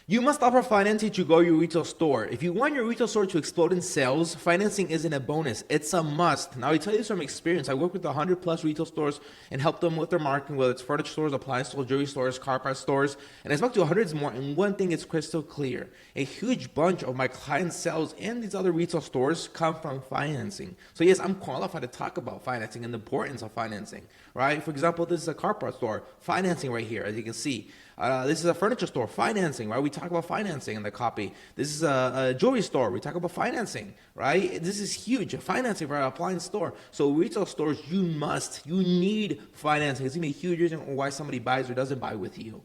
You must offer financing to grow your retail store. If you want your retail store to explode in sales, financing isn't a bonus, it's a must. Now, I tell you this from experience. I work with 100 plus retail stores and help them with their marketing, whether it's furniture stores, appliance stores, jewelry stores, car parts stores. And I spoke to hundreds more, and one thing is crystal clear. A huge bunch of my clients' sales in these other retail stores come from financing. So, yes, I'm qualified to talk about financing and the importance of financing, right? For example, this is a car parts store, financing right here, as you can see. This is a furniture store, financing, right? We talk about financing in the copy. This is a jewelry store. We talk about financing, right? This is huge, financing for an appliance store. So retail stores, you need financing. It's going to be a huge reason why somebody buys or doesn't buy with you.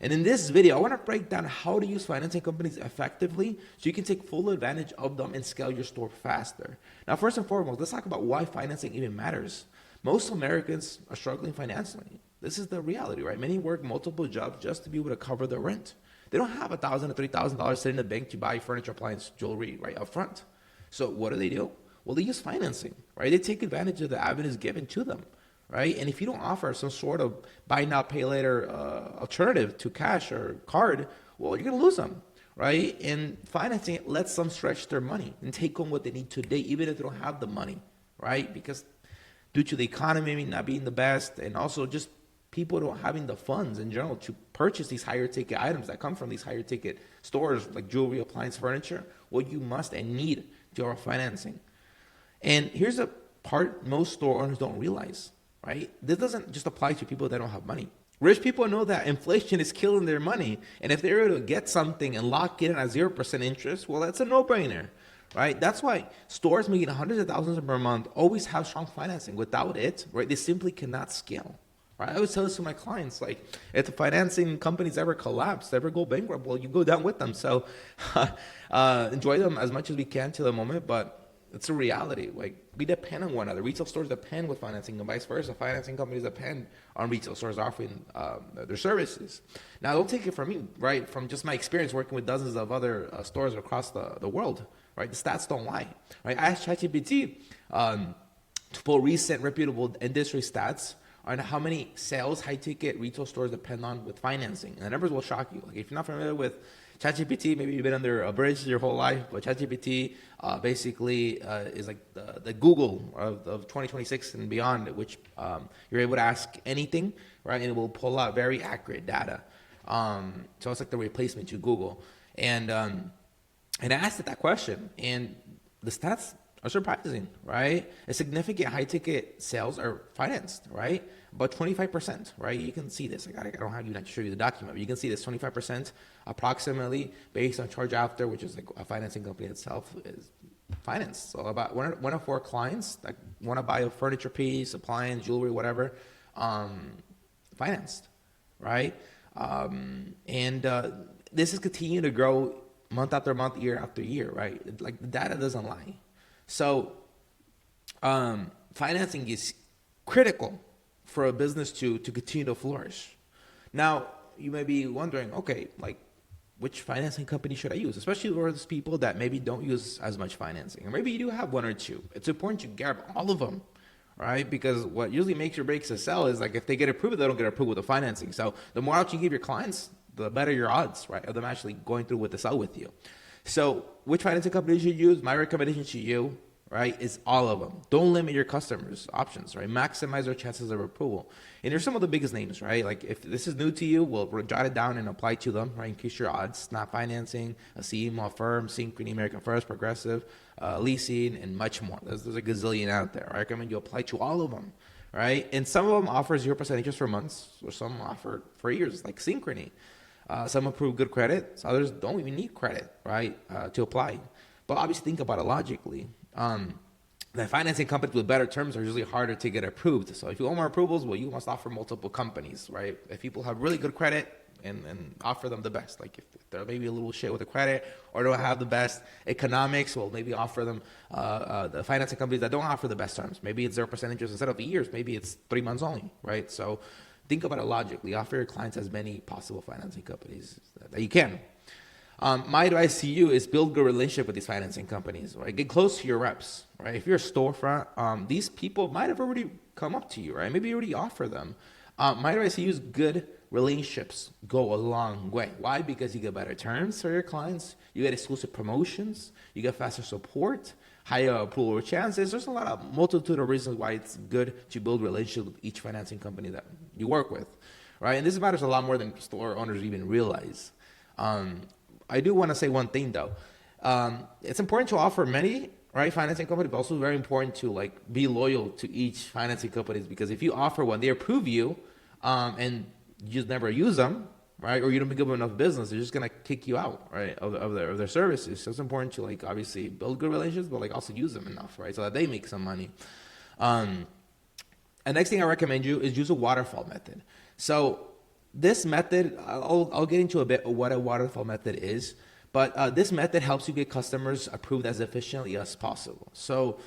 And in this video, I want to break down how to use financing companies effectively so you can take full advantage of them and scale your store faster. Now, first and foremost, let's talk about why financing even matters. Most Americans are struggling financially. This is the reality, right? Many work multiple jobs just to be able to cover the rent. They don't have $1,000 to $3,000 sitting in the bank to buy furniture, appliance, jewelry right up front. So what do? Well, they use financing, right? They take advantage of the avenues given to them, right? And if you don't offer some sort of buy now, pay later alternative to cash or card, well, you're going to lose them, right? And financing lets them stretch their money and take home what they need today, even if they don't have the money, right? Because due to the economy not being the best, and also just people don't having the funds in general to purchase these higher ticket items that come from these higher ticket stores like jewelry, appliance, furniture, what you must and need to offer financing. And here's a part most store owners don't realize, right? This doesn't just apply to people that don't have money. Rich people know that inflation is killing their money, and if they're able to get something and lock it in at 0% interest, well, that's a no-brainer, right? That's why stores making hundreds of thousands per month always have strong financing. Without it, right, they simply cannot scale. Right? I always tell this to my clients, like, if the financing companies ever collapse, ever go bankrupt, well, you go down with them. So enjoy them as much as we can to the moment, but it's a reality. Like, we depend on one another. Retail stores depend with financing and vice versa. Financing companies depend on retail stores offering their services. Now, don't take it from me, right? From just my experience working with dozens of other stores across the world, right? The stats don't lie, right? I asked ChatGPT to pull recent reputable industry stats on how many sales high-ticket retail stores depend on with financing. And the numbers will shock you. Like, if you're not familiar with ChatGPT, maybe you've been under a bridge your whole life, but ChatGPT basically is like the Google of 2026 and beyond, which you're able to ask anything, right? And it will pull out very accurate data. So it's like the replacement to Google. And I asked it that question, and the stats are surprising, right? A significant high-ticket sales are financed, right? About 25%, right? You can see this. I don't have you to show you the document, but you can see this 25% approximately based on Charge After, which is like a financing company itself, is financed. So about one of four clients that want to buy a furniture piece, appliance, jewelry, whatever, financed, right? And this is continuing to grow month after month, year after year, right? Like, the data doesn't lie. So financing is critical for a business to continue to flourish. Now, you may be wondering, okay, like, which financing company should I use? Especially for those people that maybe don't use as much financing. Or maybe you do have one or two. It's important to grab all of them, right? Because what usually makes or breaks a sell is, like, if they get approved, they don't get approved with the financing. So the more out you give your clients, the better your odds, right, of them actually going through with the sell with you. So which financing company you should use? My recommendation to you, right, is all of them. Don't limit your customers' options, right? Maximize their chances of approval. And there's some of the biggest names, right? Like, if this is new to you, we'll jot it down and apply to them, right? Increase your odds. Snap Financing, Acima, Affirm, Synchrony, American First, Progressive, Leasing, and much more. There's a gazillion out there. I recommend you apply to all of them, right? And some of them offer 0% interest for months, or some offer for years, like Synchrony. Some approve good credit. So others don't even need credit, right, to apply. But obviously, think about it logically. The financing companies with better terms are usually harder to get approved. So if you want more approvals, well, you must offer multiple companies, right? If people have really good credit, and offer them the best. Like, if they're maybe a little shit with the credit or don't have the best economics, well, maybe offer them the financing companies that don't offer the best terms. Maybe it's 0% interest instead of years. Maybe it's 3 months only, right? So think about it logically. Offer your clients as many possible financing companies that you can. My advice to you is build good relationship with these financing companies, right? Get close to your reps, right? If you're a storefront, these people might have already come up to you, right? Maybe you already offer them. My advice to you is good relationships go a long way. Why? Because you get better terms for your clients, you get exclusive promotions, you get faster support, higher approval chances. There's a lot of multitude of reasons why it's good to build relationships with each financing company that you work with, right? And this matters a lot more than store owners even realize. I do want to say one thing though. It's important to offer many, right, financing companies, but also very important to like be loyal to each financing companies, because if you offer one, they approve you, and you just never use them, right, or you don't give them enough business, they're just gonna kick you out, right, of their services. So it's important to like obviously build good relationships, but like also use them enough, right, so that they make some money. And next thing I recommend you is use a waterfall method. So this method, I'll get into a bit of what a waterfall method is, but this method helps you get customers approved as efficiently as possible. So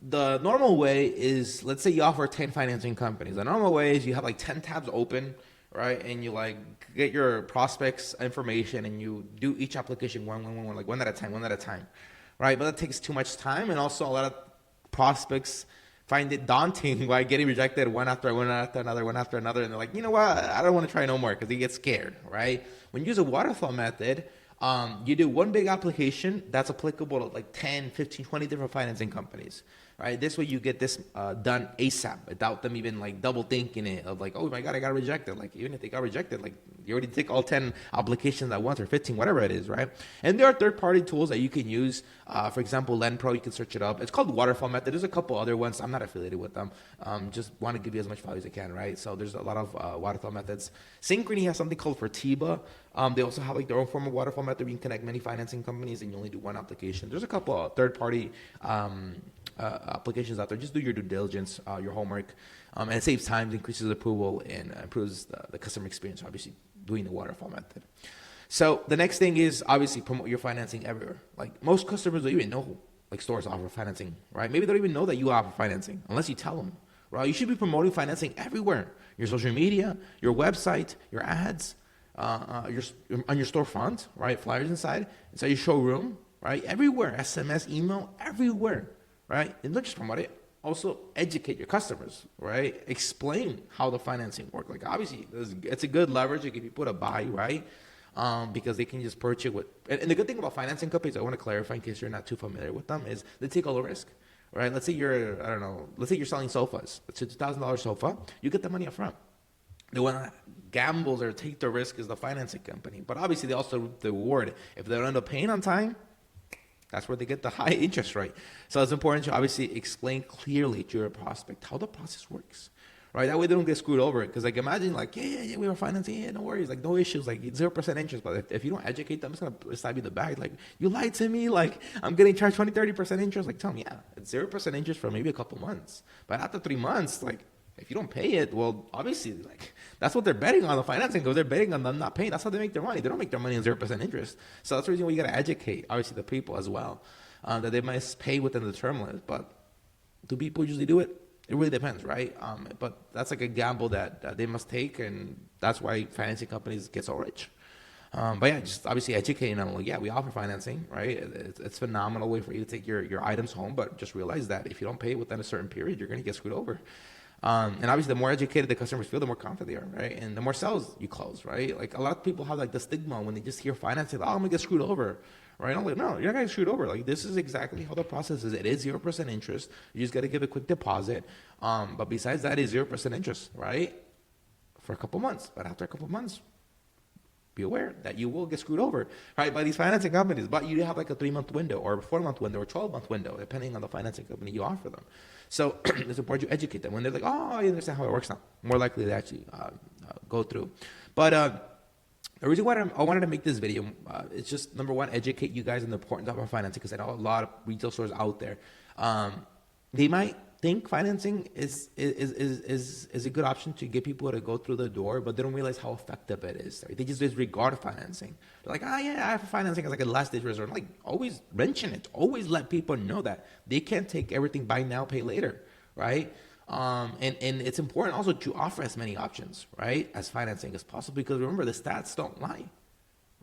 the normal way is, let's say you offer 10 financing companies. The normal way is you have like 10 tabs open, right? And you like get your prospects information and you do each application one, like one at a time, right? But that takes too much time, and also a lot of prospects find it daunting by getting rejected one after another, and they're like, you know what, I don't want to try no more, because they get scared, right? When you use a waterfall method, you do one big application that's applicable to like 10, 15, 20 different financing companies, right? This way you get this done ASAP without them even like double thinking it of like, oh my God, I got rejected. Like even if they got rejected, like you already take all 10 applications at once, or 15, whatever it is, right? And there are third-party tools that you can use. For example, LendPro, you can search it up. It's called Waterfall Method. There's a couple other ones. I'm not affiliated with them. Just want to give you as much value as I can, right? So there's a lot of waterfall methods. Synchrony has something called Fortiba. They also have like their own form of waterfall method where you can connect many financing companies and you only do one application. There's a couple of third-party applications out there. Just do your due diligence, your homework, and it saves time, increases approval, and improves the customer experience, obviously, doing the waterfall method. So the next thing is obviously promote your financing everywhere. Like most customers don't even know like stores offer financing, right? Maybe they don't even know that you offer financing unless you tell them, right? You should be promoting financing everywhere. Your social media, your website, your ads, on your storefront, right? Flyers inside your showroom, right? Everywhere, SMS, email, everywhere, right? And not just promote it, also educate your customers, right? Explain how the financing works. Like obviously, it's a good leverage to get people to buy, right? Because they can just purchase with. And the good thing about financing companies, I want to clarify in case you're not too familiar with them, is they take all the risk, right? Let's say let's say you're selling sofas. It's a $2,000 sofa. You get the money up front. The one that gambles or take the risk is the financing company. But obviously, they also reap the reward. If they don't end up paying on time, that's where they get the high interest rate. So it's important to obviously explain clearly to your prospect how the process works, right? That way they don't get screwed over. Because like imagine like, yeah, we were financing, no worries, like no issues, like 0% interest. But if you don't educate them, it's going to stab you in the back. Like, you lied to me, like I'm getting charged 20, 30% interest. Like tell them, yeah, it's 0% interest for maybe a couple months. But after 3 months, like if you don't pay it, well, obviously, like that's what they're betting on the financing, because they're betting on them not paying. That's how they make their money. They don't make their money on 0% interest. So that's the reason why you got to educate, obviously, the people as well, that they must pay within the term limit. But do people usually do it? It really depends, right? But that's like a gamble that they must take, and that's why financing companies get so rich. But yeah, just obviously educating them. Like, yeah, we offer financing, right? It's a phenomenal way for you to take your items home, but just realize that if you don't pay within a certain period, you're going to get screwed over. And obviously, the more educated the customers feel, the more confident they are, right? And the more sales you close, right? Like a lot of people have like the stigma when they just hear financing, oh, I'm gonna get screwed over, right? I'm like, no, you're not gonna get screwed over. Like this is exactly how the process is. It is 0% interest. You just gotta give a quick deposit. But besides that, it's 0% interest, right? For a couple months. But after a couple months, be aware that you will get screwed over, right, by these financing companies. But you have like a 3-month window or a 4-month window or a 12-month window, depending on the financing company you offer them. So it's important to educate them. When they're like, oh, I understand how it works now, more likely they actually go through. But the reason why I wanted to make this video is just, number one, educate you guys on the importance of financing, because I know a lot of retail stores out there, they might think financing is a good option to get people to go through the door, but they don't realize how effective it is. Right? They just disregard financing. They're like, oh yeah, I have financing as like a last ditch resort. I'm like, always mention it. Always let people know that they can't take everything buy now, pay later, right? And it's important also to offer as many options, right, as financing as possible, because remember, the stats don't lie.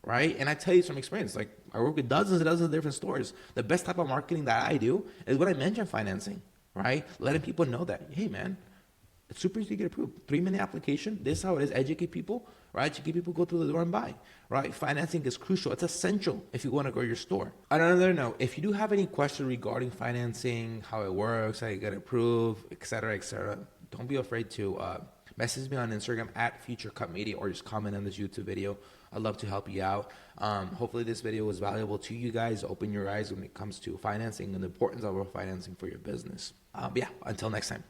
Right? And I tell you from experience, like I work with dozens and dozens of different stores. The best type of marketing that I do is when I mention financing, right? Letting people know that, hey man, It's super easy to get approved. 3-minute application. This is how it is. Educate people, right? Educate people, go through the door and buy, right? Financing is crucial. It's essential if you want to grow your store. On another note, if you do have any questions regarding financing, how it works, how you get approved, etc., don't be afraid to message me on Instagram at Future Cut Media, or just comment on this YouTube video. I'd love to help you out. Hopefully this video was valuable to you guys. Open your eyes when it comes to financing and the importance of financing for your business. Yeah, until next time.